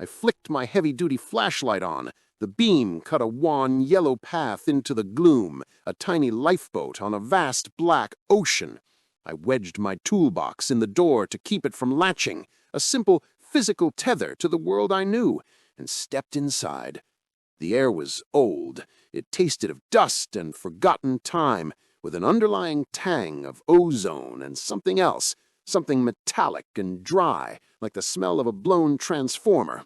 I flicked my heavy-duty flashlight on. The beam cut a wan yellow path into the gloom, a tiny lifeboat on a vast black ocean. I wedged my toolbox in the door to keep it from latching, a simple physical tether to the world I knew, and stepped inside. The air was old. It tasted of dust and forgotten time, with an underlying tang of ozone and something else, something metallic and dry, like the smell of a blown transformer.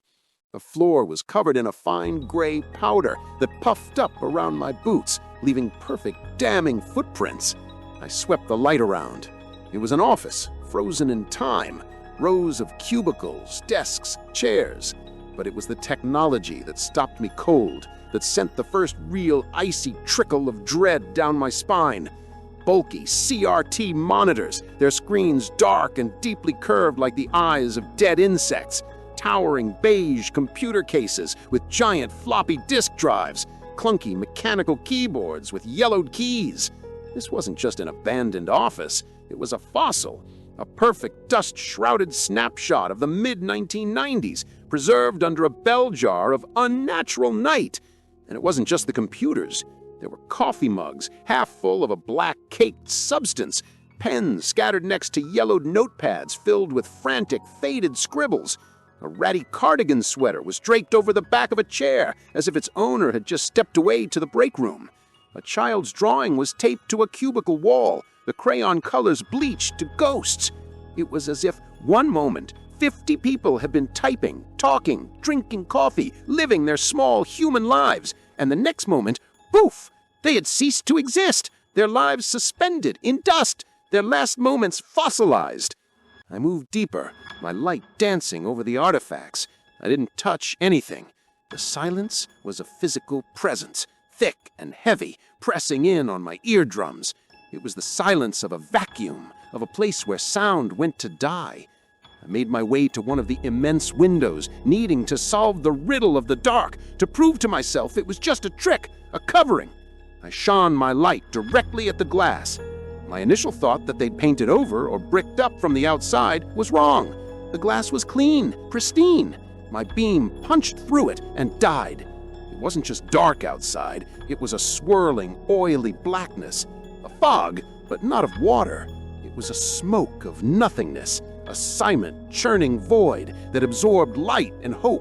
The floor was covered in a fine gray powder that puffed up around my boots, leaving perfect damning footprints. I swept the light around. It was an office, frozen in time, rows of cubicles, desks, chairs. But it was the technology that stopped me cold, that sent the first real icy trickle of dread down my spine. Bulky CRT monitors, their screens dark and deeply curved like the eyes of dead insects. Towering beige computer cases with giant floppy disk drives. Clunky mechanical keyboards with yellowed keys. This wasn't just an abandoned office. It was a fossil. A perfect dust-shrouded snapshot of the mid-1990s, preserved under a bell jar of unnatural night. And it wasn't just the computers. There were coffee mugs, half full of a black-caked substance, pens scattered next to yellowed notepads filled with frantic, faded scribbles. A ratty cardigan sweater was draped over the back of a chair, as if its owner had just stepped away to the break room. A child's drawing was taped to a cubicle wall, the crayon colors bleached to ghosts. It was as if one moment 50 people had been typing, talking, drinking coffee, living their small human lives, and the next moment, poof, they had ceased to exist, their lives suspended in dust, their last moments fossilized. I moved deeper, my light dancing over the artifacts. I didn't touch anything. The silence was a physical presence, thick and heavy, pressing in on my eardrums. It was the silence of a vacuum, of a place where sound went to die. I made my way to one of the immense windows, needing to solve the riddle of the dark, to prove to myself it was just a trick, a covering. I shone my light directly at the glass. My initial thought that they'd painted over or bricked up from the outside was wrong. The glass was clean, pristine. My beam punched through it and died. It wasn't just dark outside. It was a swirling, oily blackness. A fog, but not of water. It was a smoke of nothingness, a silent, churning void that absorbed light and hope